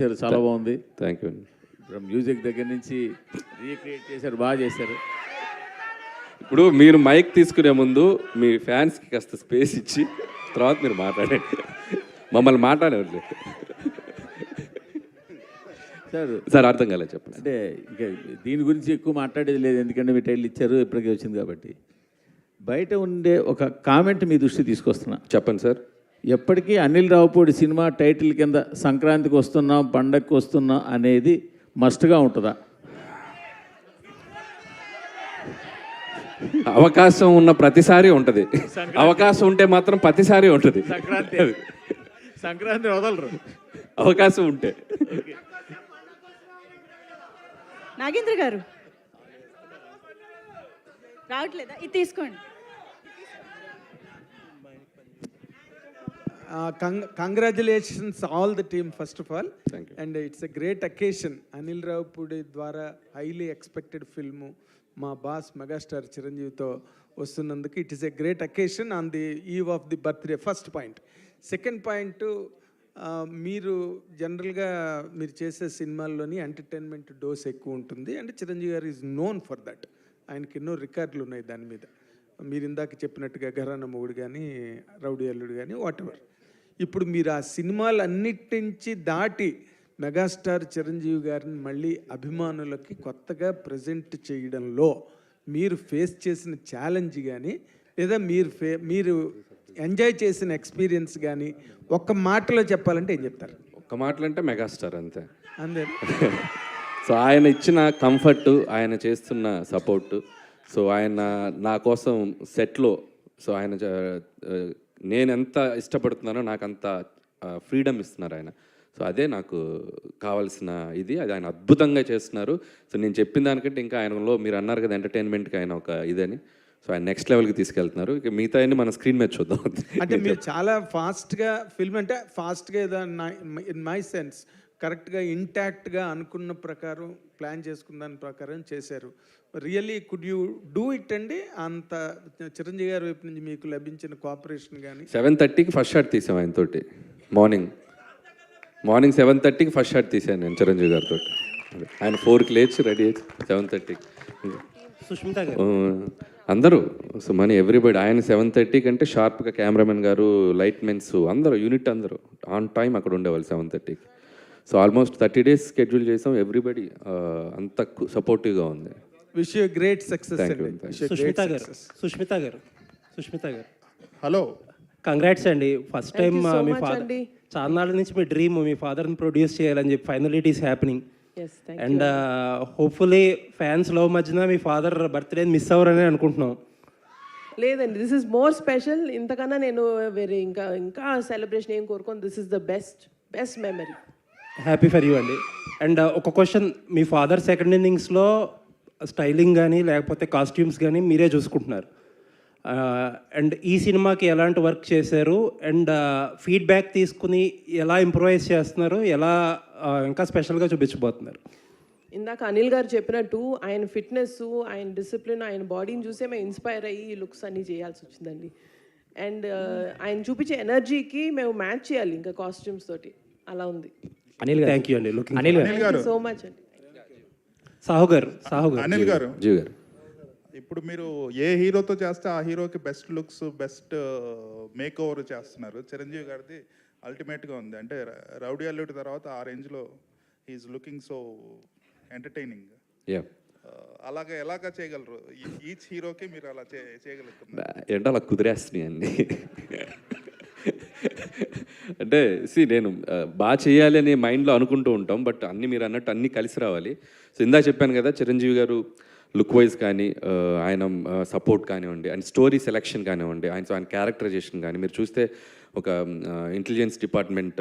చాలా బాగుంది. Thank you. ఇప్పుడు మ్యూజిక్ దగ్గర నుంచి రీక్రియేట్ చేశారు, బాగా చేశారు. ఇప్పుడు మీరు మైక్ తీసుకునే ముందు మీ ఫ్యాన్స్కి కాస్త స్పేస్ ఇచ్చి తర్వాత మీరు మాట్లాడండి. మమ్మల్ని మాట్లాడేవాళ్ళు సార్ అర్థం కాలేదు చెప్పండి. అంటే ఇంకా దీని గురించి ఎక్కువ మాట్లాడేది లేదు, ఎందుకంటే మీ టైటిల్ ఇచ్చారు, ఇప్పటికే వచ్చింది కాబట్టి. బయట ఉండే ఒక కామెంట్ మీ దృష్టి తీసుకొస్తున్నా. చెప్పండి సార్. ఎప్పటికీ అనిల్ రావుపూడి సినిమా టైటిల్ కింద సంక్రాంతికి వస్తున్నాం, పండగకి వస్తున్నాం అనేది మస్ట్గా ఉంటుందా? అవకాశం ఉన్న ప్రతిసారి ఉంటుంది. అవకాశం ఉంటే మాత్రం ప్రతిసారి ఉంటుంది. సంక్రాంతి వదలరు అవకాశం ఉంటే. నాగేంద్ర గారు రావట్లేదా? ఇది తీసుకోండి. Congratulations all the team first of all. Thank you. And it's a great occasion. Anil Raupudi ద్వారా highly expected film మా బాస్ మెగాస్టార్ చిరంజీవితో వస్తున్నందుకు it is a great occasion on the eve of the birthday. First point. Second point, మీరు జనరల్గా మీరు చేసే సినిమాల్లోని entertainment dose ఎక్కువ ఉంటుంది అండ్ చిరంజీవి గారు ఈజ్ నోన్ ఫర్ దట్. ఆయనకి ఎన్నో రికార్డులు ఉన్నాయి దాని మీద. మీరు ఇందాక చెప్పినట్టుగా ఘరానా మొగుడు కానీ, రౌడీ అల్లుడు కానీ, వాట్ ఎవర్. ఇప్పుడు మీరు ఆ సినిమాలు అన్నిటి నుంచి దాటి మెగాస్టార్ చిరంజీవి గారిని మళ్ళీ అభిమానులకి కొత్తగా ప్రజెంట్ చేయడంలో మీరు ఫేస్ చేసిన ఛాలెంజ్ కానీ, లేదా మీరు ఎంజాయ్ చేసిన ఎక్స్పీరియన్స్ కానీ ఒక్క మాటలో చెప్పాలంటే ఏం చెప్తారు? ఒక్క మాటలు అంటే మెగాస్టార్ అంతే. అంతే. సో ఆయన ఇచ్చిన కంఫర్ట్, ఆయన చేస్తున్న సపోర్టు, సో ఆయన నా కోసం సెట్లో, సో ఆయన నేను ఎంత ఇష్టపడుతున్నానో నాకు అంత ఫ్రీడమ్ ఇస్తున్నారు ఆయన. సో అదే నాకు కావాల్సిన ఇది. అది ఆయన అద్భుతంగా చేస్తున్నారు. సో నేను చెప్పిన దానికంటే ఇంకా ఆయనలో మీరు అన్నారు కదా ఎంటర్టైన్మెంట్కి ఆయన ఒక ఇదని, సో ఆయన నెక్స్ట్ లెవెల్కి తీసుకెళ్తున్నారు. ఇక మిగతా అన్ని మన స్క్రీన్ మీద చూద్దాం. అంటే మీరు చాలా ఫాస్ట్గా ఫిల్మ్, అంటే ఫాస్ట్గా ఏదో ఇన్ మై సెన్స్ కరెక్ట్గా ఇంటాక్ట్గా అనుకున్న ప్రకారం ప్లాన్ చేసుకున్న దాని ప్రకారం చేశారు. Really could you do it అండి? అంత చిరంజీవి గారి వైపు నుంచి మీకు లభించిన కోఆపరేషన్ కానీ. 7:30కి ఫస్ట్ షాట్ తీసాం ఆయనతోటి. మార్నింగ్ 7:30కి ఫస్ట్ షాట్ తీసాను నేను చిరంజీవి గారితో. ఆయన 4కి లేచి రెడీ అయ్యి 7:30కి సుష్మిత గారు అందరూ, సో మనీ ఎవ్రీబడి. ఆయన 7:30కి అంటే షార్ప్గా కెమెరామెన్ గారు, లైట్ మెన్స్ అందరూ, యూనిట్ అందరూ ఆన్ టైం అక్కడ ఉండేవాళ్ళు 7:30కి. సో ఆల్మోస్ట్ 30 days స్కెడ్యూల్ చేసాం. ఎవ్రీబడి అంత సపోర్టివ్గా ఉంది. Wish you great success. Sushmita గారు హలో, కంగ్రాట్స్ అండి. ఫస్ట్ టైం మీ ఫాదర్, చార్నాళ్ళ నుంచి మీ డ్రీమ్ మీ ఫాదర్ని ప్రొడ్యూస్ చేయాలని చెప్పి final it is happening. And hopefully fans love మధ్యన మీ ఫాదర్ బర్త్డే మిస్ అవ్వరని అనుకుంటున్నాం. లేదండి, దిస్ ఇస్ మోర్ స్పెషల్. ఇంతకన్నా నేను వేరే ఇంకా సెలబ్రేషన్ ఏం కోరుకోను. This is the best memory. Happy for you అండి. అండ్ ఒక క్వశ్చన్, మీ ఫాదర్ సెకండ్ ఇన్నింగ్స్లో స్టైలింగ్ కానీ లేకపోతే కాస్ట్యూమ్స్ కానీ మీరే చూసుకుంటున్నారు. అండ్ ఈ సినిమాకి ఎలాంటి వర్క్ చేశారు అండ్ ఫీడ్బ్యాక్ తీసుకుని ఎలా ఇంప్రూవైజ్ చేస్తున్నారు, ఎలా ఇంకా స్పెషల్గా చూపించబోతున్నారు? ఇందాక అనిల్ గారు చెప్పినట్టు ఆయన ఫిట్నెస్, ఆయన డిసిప్లిన్, ఆయన బాడీని చూసే మేము ఇన్స్పైర్ అయ్యి ఈ లుక్స్ అన్నీ చేయాల్సి వచ్చిందండి. అండ్ ఆయన చూపించే ఎనర్జీకి మేము మ్యాచ్ చేయాలి ఇంకా కాస్ట్యూమ్స్ తోటి. అలా ఉంది. అనిల్ గారు థ్యాంక్ యూ అండి. అనిల్ గారు సో మచ్ అండి. సాహు గారు అనిల్ గారు, జీవి గారు, ఇప్పుడు మీరు ఏ హీరోతో చేస్తే ఆ హీరోకి best looks, best make over చేస్తున్నారు. చిరంజీవి గారిది అల్టిమేట్గా ఉంది. అంటే రౌడీ అల్లుడి తర్వాత ఆ రేంజ్లో హీఈస్ లుకింగ్ సో ఎంటర్టైనింగ్. అలాగా ఎలాగా చేయగలరు? ఈచ్ హీరోకి మీరు అలా చేయగలుగుతున్నారు ఏంటో అలా కుదిరేస్తున్నాయి అన్నీ. అంటే నేను బాగా చేయాలి అని మైండ్లో అనుకుంటూ ఉంటాం, బట్ అన్నీ మీరు అన్నట్టు అన్నీ కలిసి రావాలి. సో ఇందా చెప్పాను కదా, చిరంజీవి గారు లుక్ వైజ్ కానీ, ఆయన సపోర్ట్ కానివ్వండి, ఆయన స్టోరీ సెలెక్షన్ కానివ్వండి, ఆయన క్యారెక్టరైజేషన్ కానీ, మీరు చూస్తే ఒక ఇంటెలిజెన్స్ డిపార్ట్మెంట్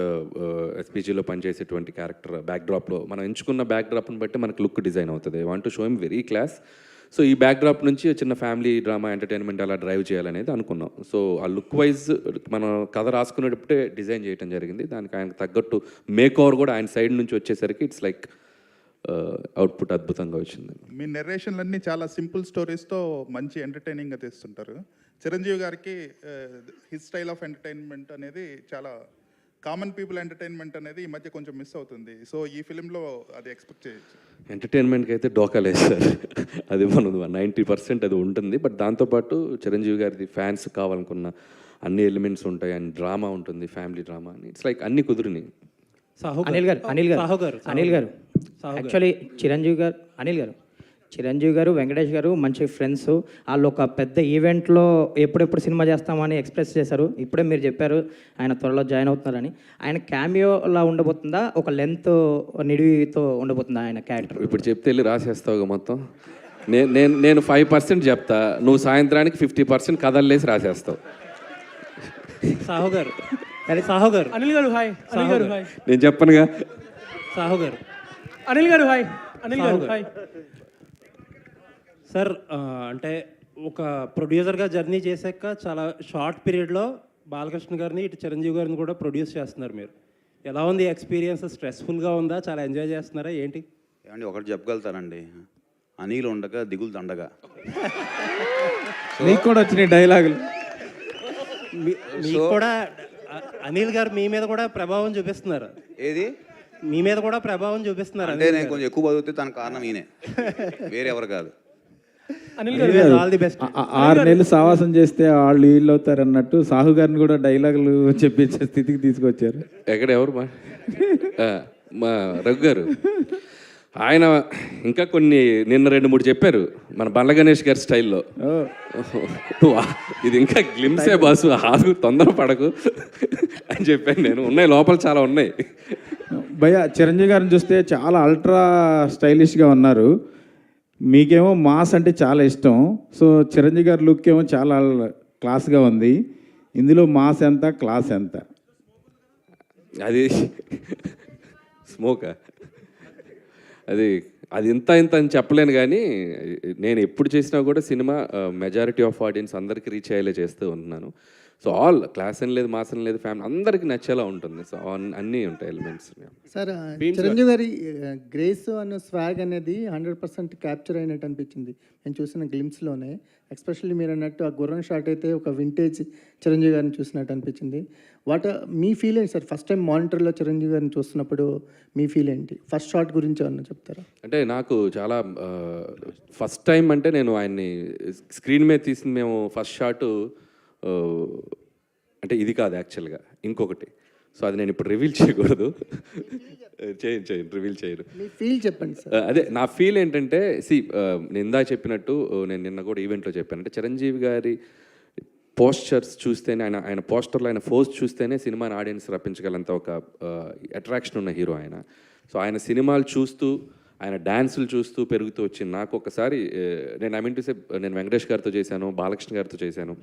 ఎస్పీజీలో పనిచేసేటువంటి క్యారెక్టర్ బ్యాక్డ్రాప్లో మనం ఎంచుకున్న బ్యాక్డ్రాప్ని బట్టి మనకు లుక్ డిజైన్ అవుతుంది. Want to show him very class. So ఈ బ్యాక్డ్రాప్ నుంచి చిన్న ఫ్యామిలీ డ్రామా ఎంటర్టైన్మెంట్ అలా డ్రైవ్ చేయాలనేది అనుకున్నాం. సో ఆ లుక్ వైజ్ మనం కథ రాసుకునేటప్పుడే డిజైన్ చేయడం జరిగింది. దానికి ఆయనకు తగ్గట్టు మేక్ ఓవర్ కూడా ఆయన సైడ్ నుంచి వచ్చేసరికి ఇట్స్ లైక్ అవుట్పుట్ అద్భుతంగా వచ్చింది. మీ నెరేషన్లన్నీ చాలా సింపుల్ స్టోరీస్తో మంచి ఎంటర్టైనింగ్గా తీస్తుంటారు. చిరంజీవి గారికి హిస్ స్టైల్ ఆఫ్ ఎంటర్టైన్మెంట్ అనేది చాలా కామన్ పీపుల్ ఎంటర్టైన్మెంట్ అనేది ఈ మధ్య కొంచెం మిస్ అవుతుంది. సో ఈ ఫిలింలో అది ఎక్స్పెక్ట్ చేయొచ్చు. ఎంటర్టైన్మెంట్కి అయితే డోకా లేదు సార్, అది మనది 90% అది ఉంటుంది. బట్ దాంతోపాటు చిరంజీవి గారిది ఫ్యాన్స్ కావాలనుకున్న అన్ని ఎలిమెంట్స్ ఉంటాయి, అండ్ డ్రామా ఉంటుంది, ఫ్యామిలీ డ్రామా అని. ఇట్స్ లైక్ అన్ని కుదిరినాయి. అనిల్ గారు యాక్చువల్లీ చిరంజీవి గారు వెంకటేష్ గారు మంచి ఫ్రెండ్స్. వాళ్ళు ఒక పెద్ద ఈవెంట్లో ఎప్పుడెప్పుడు సినిమా చేస్తామని ఎక్స్ప్రెస్ చేశారు. ఇప్పుడే మీరు చెప్పారు ఆయన త్వరలో జాయిన్ అవుతున్నారని. ఆయన క్యామియోలా ఉండబోతుందా, ఒక లెంత్ నిడివితో ఉండబోతుందా ఆయన క్యారెక్టర్? ఇప్పుడు చెప్తే వెళ్ళి రాసేస్తావుగా మొత్తం. నేను 5% చెప్తా, నువ్వు సాయంత్రానికి 50% కథల్లేసి రాసేస్తావు. సాహు గారు అనిల్ గారు హాయ్. అనిల్ గారు హాయ్. నేను చెప్పనుగా. సాహు గారు అనిల్ గారు హాయ్. అనిల్ గారు హాయ్. సార్, అంటే ఒక ప్రొడ్యూసర్గా జర్నీ చేశాక చాలా షార్ట్ పీరియడ్లో బాలకృష్ణ గారిని ఇటు చిరంజీవి గారిని కూడా ప్రొడ్యూస్ చేస్తున్నారు మీరు. ఎలా ఉంది ఎక్స్పీరియన్స్? స్ట్రెస్ఫుల్గా ఉందా? చాలా ఎంజాయ్ చేస్తున్నారా ఏంటి? ఏమండి ఒకటి చెప్పగలుగుతానండి, అనిల్ ఉండగా దిగులు దండగా. నీకు కూడా వచ్చినాయి డైలాగులు. మీకు కూడా అనిల్ గారు మీ మీద కూడా ప్రభావం చూపిస్తున్నారు. ఏది మీ మీద కూడా ప్రభావం చూపిస్తున్నారు అంటే నేను కొంచెం ఎక్కువ బతుకుతే తన కారణం ఈయనే, వేరే ఎవరు కాదు. అనిల్ గారు ఆల్ ది బెస్ట్. 6 నెలలు సావాసం చేస్తే వాళ్ళు వీళ్ళు అవుతారు అన్నట్టు సాహు గారిని కూడా డైలాగులు చెప్పించే స్థితికి తీసుకొచ్చారు. ఎక్కడ ఎవరు మా రఘు గారు, ఆయన ఇంకా కొన్ని నిన్న 2-3 చెప్పారు మన బండ్ల గణేష్ గారి స్టైల్లో. ఇది ఇంకా గ్లిమ్సే బాసు, ఆగు తొందర పడకు అని చెప్పాను నేను. ఉన్నాయి లోపల చాలా ఉన్నాయి. భయ్య చిరంజీవి గారిని చూస్తే చాలా అల్ట్రా స్టైలిష్గా ఉన్నారు. మీకేమో మాస్ అంటే చాలా ఇష్టం. సో చిరంజీవి గారి లుక్ ఏమో చాలా క్లాస్గా ఉంది. ఇందులో మాస్ ఎంత, క్లాస్ ఎంత? అది స్మోకా, అది ఇంత అని చెప్పలేను. కానీ నేను ఎప్పుడు చేసినా కూడా సినిమా మెజారిటీ ఆఫ్ ఆడియన్స్ అందరికీ రీచ్ అయ్యేలా చేస్తూ ఉంటున్నాను. సో ఆల్ క్లాస్ అని లేదు, మాస్ అని లేదు, ఫ్యామిలీ అందరికీ నచ్చేలా ఉంటుంది. సో అన్నీ ఉంటాయి ఎలిమెంట్స్. సార్, చిరంజీవి గారి గ్రేస్ అన్న స్వాగ్ అనేది 100% క్యాప్చర్ అయినట్టు అనిపించింది నేను చూసిన గ్లిమ్స్లోనే. ఎస్పెషల్లీ మీరు అన్నట్టు ఆ గుర్రం షాట్ అయితే ఒక వింటేజ్ చిరంజీవి గారిని చూసినట్టు అనిపించింది. మీ ఫీల్ ఏంటి సార్? ఫస్ట్ టైం మానిటర్లో చిరంజీవి గారిని చూస్తున్నప్పుడు మీ ఫీల్ ఏంటి? ఫస్ట్ షాట్ గురించి ఏమన్నా చెప్తారా? అంటే నాకు చాలా ఫస్ట్ టైం అంటే నేను ఆయన్ని స్క్రీన్ మీద తీసింది. మేము ఫస్ట్ షాటు అంటే ఇది కాదు యాక్చువల్గా, ఇంకొకటి. సో అది నేను ఇప్పుడు రివీల్ చేయకూడదు. రివీల్ చేయరు. మీ ఫీల్ చెప్పండి సార్. అదే నా ఫీల్ ఏంటంటే, నేను ఇందా చెప్పినట్టు, నేను నిన్న కూడా ఈవెంట్లో చెప్పాను. అంటే చిరంజీవి గారి పోస్చర్స్ చూస్తేనే, ఆయన పోస్టర్లో ఆయన ఫోజ్ చూస్తేనే సినిమాని ఆడియన్స్ రప్పించగలంత ఒక అట్రాక్షన్ ఉన్న హీరో ఆయన. సో ఆయన సినిమాలు చూస్తూ, ఆయన డ్యాన్సులు చూస్తూ పెరుగుతూ వచ్చింది. నాకు ఒకసారి నేను వెంకటేష్ గారితో చేశాను, బాలకృష్ణ గారితో చేశాను.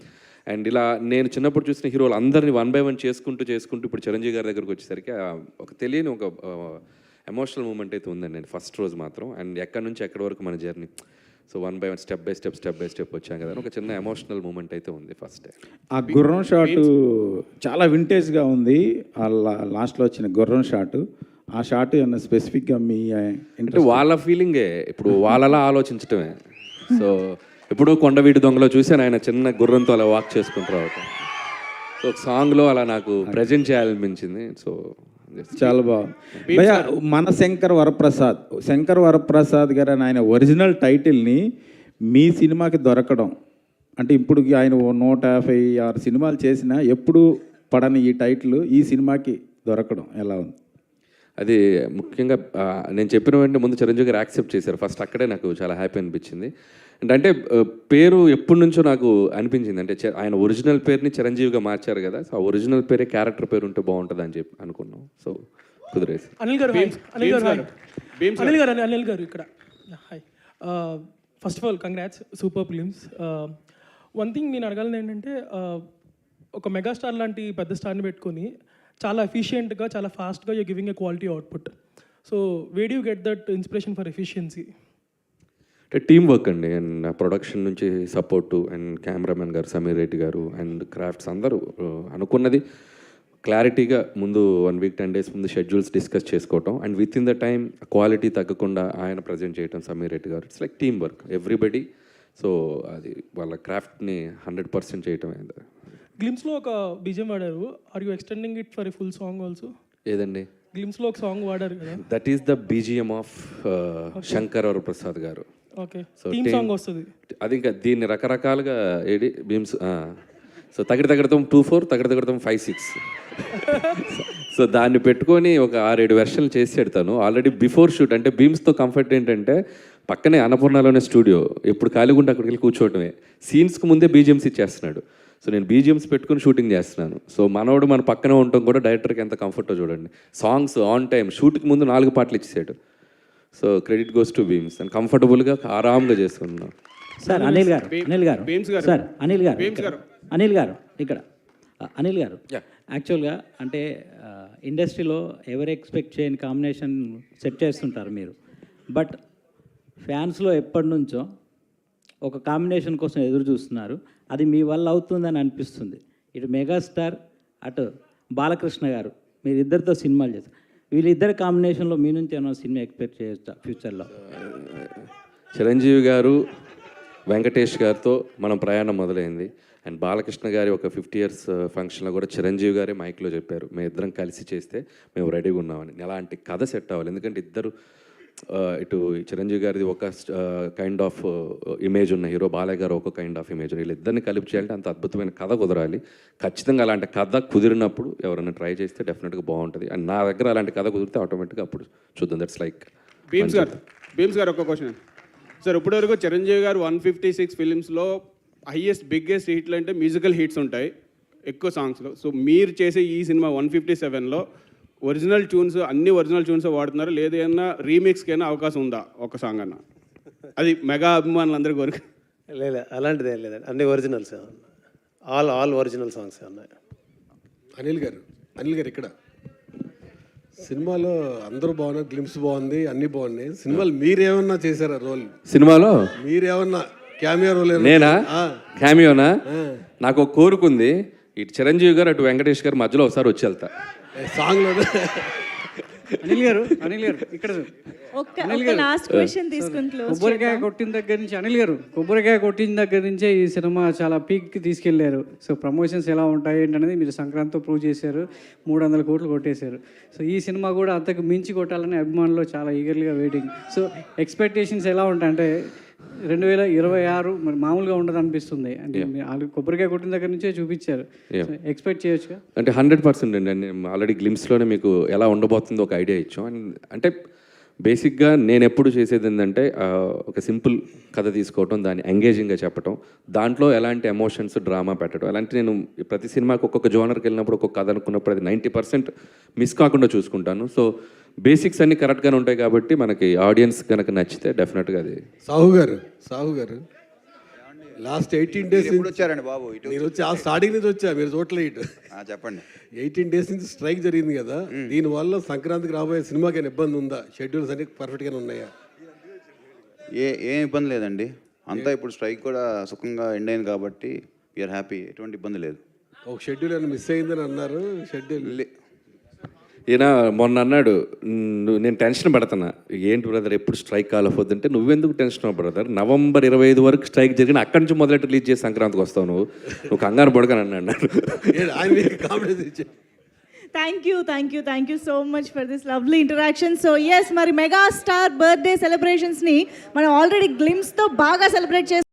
అండ్ ఇలా నేను చిన్నప్పుడు చూసిన హీరోలు అందరినీ 1 by 1 చేసుకుంటూ ఇప్పుడు చిరంజీవి గారి దగ్గరకు వచ్చేసరికి ఒక తెలియని ఒక ఎమోషనల్ మూమెంట్ అయితే ఉందండి నేను ఫస్ట్ రోజు మాత్రం. అండ్ ఎక్కడి నుంచి ఎక్కడి వరకు మన journey, so 1 by 1 step by step వచ్చాం కదా, ఒక చిన్న ఎమోషనల్ మూమెంట్ అయితే ఉంది ఫస్ట్ డే. ఆ గుర్రం షాటు చాలా వింటేజ్గా ఉంది. లాస్ట్లో వచ్చిన గుర్రం షాటు, ఆ షాట్ ఏమన్నా స్పెసిఫిక్గా మీ అంటే వాళ్ళ ఫీలింగే, ఇప్పుడు వాళ్ళలా ఆలోచించటమే. సో ఇప్పుడు కొండవీటి దొంగలో చూసాను ఆయన చిన్న గుర్రంతో అలా వాక్ చేసుకుంటారు. సో ఒక సాంగ్లో అలా నాకు ప్రజెంట్ చేయాలనిపించింది. సో చాలా బాగుంది భయ్య. మన శంకర్ వరప్రసాద్ గారు అని ఆయన ఒరిజినల్ టైటిల్ని మీ సినిమాకి దొరకడం అంటే, ఇప్పుడు ఆయన 156 సినిమాలు చేసినా ఎప్పుడు పడని ఈ టైటిల్ ఈ సినిమాకి దొరకడం ఎలా ఉంది? అది ముఖ్యంగా నేను చెప్పిన వెంటనే ముందు చిరంజీవి గారు యాక్సెప్ట్ చేశారు. ఫస్ట్ అక్కడే నాకు చాలా హ్యాపీ అనిపించింది. అంటే పేరు ఎప్పటి నుంచో నాకు అనిపించింది, అంటే ఆయన ఒరిజినల్ పేరుని చిరంజీవిగా మార్చారు కదా, సో ఆ ఒరిజినల్ పేరే క్యారెక్టర్ పేరు ఉంటే బాగుంటుంది అని చెప్పి అనుకున్నాం. సో కుదిరేసి. అనిల్ గారు ఇక్కడ hi. First of all congrats, super films. One thing నేను అడగాలని ఏంటంటే, ఒక మెగాస్టార్ లాంటి పెద్ద స్టార్ని పెట్టుకొని చాలా ఎఫిషియెంట్గా, చాలా ఫాస్ట్గా you giving a quality output. So where you get that inspiration for efficiency? అంటే టీమ్ వర్క్ అండి. అండ్ ప్రొడక్షన్ నుంచి సపోర్టు, అండ్ కెమెరామెన్ గారు సమీర్ రెడ్డి గారు, అండ్ క్రాఫ్ట్స్ అందరూ అనుకున్నది క్లారిటీగా ముందు 1 week 10 days ముందు షెడ్యూల్స్ డిస్కస్ చేసుకోవటం, and with in the time quality తగ్గకుండా ఆయన ప్రజెంట్ చేయటం సమీర్ రెడ్డి గారు. It's like team work, everybody. So అది వాళ్ళ క్రాఫ్ట్ని 100% చేయటం అయింది. గ్లిమ్స్లో ఒక బీజిఎం వాడారు. Are you extending it for a full song also? ఏదండి? గ్లిమ్స్లో ఒక సాంగ్ వాడారు కదా. That is the BGM of Shankar Prasad garu. Okay, So, theme song వస్తుంది. అది ఇంకా దీన్ని రకరకాలుగా ఏడి బీమ్స్ సో తగడతం 24 తగడతం 56 సో దాన్ని పెట్టుకొని ఒక 6-7 వెర్షన్లు చేసి పెడతాను ఆల్రెడీ బిఫోర్ షూట్. అంటే బీమ్స్తో కంఫర్ట్ ఏంటంటే పక్కనే అన్నపూర్ణలోనే స్టూడియో, ఎప్పుడు ఖాళీగా ఉంటే అక్కడికి వెళ్ళి కూర్చోవటమే. సీన్స్కి ముందే బీజిఎమ్స్ ఇచ్చేస్తున్నాడు. సో నేను బీజిఎమ్స్ పెట్టుకుని షూటింగ్ చేస్తున్నాను. సో మనోడు మన పక్కనే ఉండటం కూడా డైరెక్టర్కి ఎంత కంఫర్టో చూడండి. సాంగ్స్ ఆన్ టైం, షూట్కి ముందు 4 పాటలు ఇచ్చేసాడు. So credit goes to Bheems and కంఫర్టబుల్గా ఆరామ్గా చేస్తున్నాం. సార్ అనిల్ గారు సార్ అనిల్ గారు ఇక్కడ అనిల్ గారు యాక్చువల్గా అంటే ఇండస్ట్రీలో ఎవరు ఎక్స్పెక్ట్ చేయని కాంబినేషన్ సెట్ చేస్తుంటారు మీరు. బట్ ఫ్యాన్స్లో ఎప్పటి నుంచో ఒక కాంబినేషన్ కోసం ఎదురు చూస్తున్నారు. అది మీ వల్ల అవుతుందని అనిపిస్తుంది. ఇటు మెగాస్టార్ అటు బాలకృష్ణ గారు మీరిద్దరితో సినిమాలు చేస్తారు. వీళ్ళిద్దరి కాంబినేషన్లో మీ నుంచి ఏమైనా సినిమా ఎక్స్పెక్ట్ చేయొచ్చా ఫ్యూచర్లో? చిరంజీవి గారు వెంకటేష్ గారితో మనం ప్రయాణం మొదలైంది. అండ్ బాలకృష్ణ గారి ఒక 50 years ఫంక్షన్లో కూడా చిరంజీవి గారే మైక్లో చెప్పారు, మేము ఇద్దరం కలిసి చేస్తే మేము రెడీగా ఉన్నామని. అలాంటి కథ సెట్ అవ్వాలి. ఎందుకంటే ఇద్దరు ఇటు చిరంజీవి గారిది ఒక కైండ్ ఆఫ్ ఇమేజ్ ఉన్న హీరో, బాలయ్య గారు ఒక కైండ్ ఆఫ్ ఇమేజ్. వీళ్ళిద్దరిని కలిపి చేయాలంటే అంత అద్భుతమైన కథ కుదరాలి. ఖచ్చితంగా అలాంటి కథ కుదిరినప్పుడు ఎవరైనా ట్రై చేస్తే డెఫినెట్గా బాగుంటుంది. అండ్ నా దగ్గర అలాంటి కథ కుదిరితే ఆటోమేటిక్గా అప్పుడు చూద్దాం. దట్స్ లైక్ భీమ్స్ గారు ఒక క్వశ్చన్ సార్. ఇప్పటివరకు చిరంజీవి గారు 156 ఫిలిమ్స్లో హైయెస్ట్ బిగ్గెస్ట్ హిట్లు అంటే మ్యూజికల్ హిట్స్ ఉంటాయి ఎక్కువ సాంగ్స్లో. సో మీరు చేసే ఈ సినిమా 157లో ఒరిజినల్ ట్యూన్స్, అన్ని ఒరిజినల్ ట్యూన్స్ వాడుతున్నారు, లేదా ఏమన్నా రీమిక్స్కి అయినా అవకాశం ఉందా ఒక సాంగ్ అన్న? అది మెగా అభిమానులందరి కోరిక. లేదు అలాంటిది ఏం లేదండి, అన్ని ఒరిజినల్స్, ఆల్ ఒరిజినల్ సాంగ్స్ ఉన్నాయి. అనిల్ గారు ఇక్కడ సినిమాలో అందరూ బాగున్నారు, గ్లిమ్స్ బాగుంది, అన్ని బాగున్నాయి. సినిమాలు మీరేమన్నా చేశారా రోల్? సినిమాలో మీరేమన్నా క్యామియో రోల్? నేనా క్యామియోనా? నాకు ఒక కోరుకుంది, ఇటు చిరంజీవి గారు అటు వెంకటేష్ గారు మధ్యలో ఒకసారి వచ్చి వెళ్తా సాంగ్లో. అనిల్ గారు ఇక్కడ ఒక్క లాస్ట్ క్వశ్చన్ తీసుకుని క్లోజ్ కొబ్బరికాయ కొట్టిన దగ్గర నుంచి అనిల్ గారు కొబ్బరికాయ కొట్టిన దగ్గర నుంచే ఈ సినిమా చాలా పీక్కి తీసుకెళ్లారు. సో ప్రమోషన్స్ ఎలా ఉంటాయి ఏంటనేది మీరు సంక్రాంతితో ప్రూవ్ చేశారు. 300 కోట్లు కొట్టేశారు. సో ఈ సినిమా కూడా అంతకు మించి కొట్టాలని అభిమానులు చాలా ఈగర్లీగా వెయిటింగ్. సో ఎక్స్పెక్టేషన్స్ ఎలా ఉంటాయంటే 2026 మరి మామూలుగా ఉండదు అనిపిస్తుంది. అంటే కొబ్బరికాయ కొట్టిన దగ్గర నుంచే చూపించారు, ఎక్స్పెక్ట్ చేయొచ్చుగా? అంటే 100% అండి. ఆల్రెడీ గ్లిమ్స్లోనే మీకు ఎలా ఉండబోతుందో ఒక ఐడియా ఇచ్చాం. అంటే బేసిక్గా నేను ఎప్పుడు చేసేది ఏంటంటే ఒక సింపుల్ కథ తీసుకోవటం, దాన్ని ఎంగేజింగ్గా చెప్పటం, దాంట్లో ఎలాంటి ఎమోషన్స్, డ్రామా పెట్టడం, అలాంటి నేను ప్రతి సినిమాకి ఒక్కొక్క జోనర్కి వెళ్ళినప్పుడు ఒక్కొక్క కథ అనుకున్నప్పుడు అది 90% మిస్ కాకుండా చూసుకుంటాను. సో బేసిక్స్ అన్నీ కరెక్ట్గానే ఉంటాయి కాబట్టి మనకి ఆడియన్స్ కనుక నచ్చితే డెఫినెట్గా అది. సాహు గారు లాస్ట్ 18 days వచ్చారండి బాబు. మీరు వచ్చి ఆ స్టార్టింగ్ నుంచి వచ్చా, మీరు చూడలే ఇటు. చెప్పండి. 18 days నుంచి స్ట్రైక్ జరిగింది కదా, దీనివల్ల సంక్రాంతికి రాబోయే సినిమాకి ఇబ్బంది ఉందా? షెడ్యూల్స్ అన్ని పర్ఫెక్ట్గానే ఉన్నాయా? ఏం ఇబ్బంది లేదండి, అంతా ఇప్పుడు స్ట్రైక్ కూడా సుఖంగా ఎండ్ అయింది కాబట్టి వీఆర్ హ్యాపీ. ఎటువంటి ఇబ్బంది లేదు. ఒక షెడ్యూల్ ఏమైనా మిస్ అయిందని అన్నారు. షెడ్యూల్ ఈయన మొన్న అన్నాడు, నేను టెన్షన్ పడుతున్నా, ఏంటి బ్రదర్ ఎప్పుడు స్ట్రైక్ కాలపోద్దు అంటే, నువ్వెందుకు టెన్షన్ బ్రదర్, November 25 వరకు స్ట్రైక్ జరిగిన అక్కడి నుంచి మొదలెట్టి రిలీజ్ చేసి సంక్రాంతికి వస్తావు, నువ్వు కంగారు పడకని అన్నాడు. Thank you so much for this lovely interaction. So yes, మరి మెగాస్టార్ బర్త్డే సెలబ్రేషన్స్ని మనం ఆల్రెడీ గ్లిమ్స్తో బాగా సెలబ్రేట్ చేస్తాం.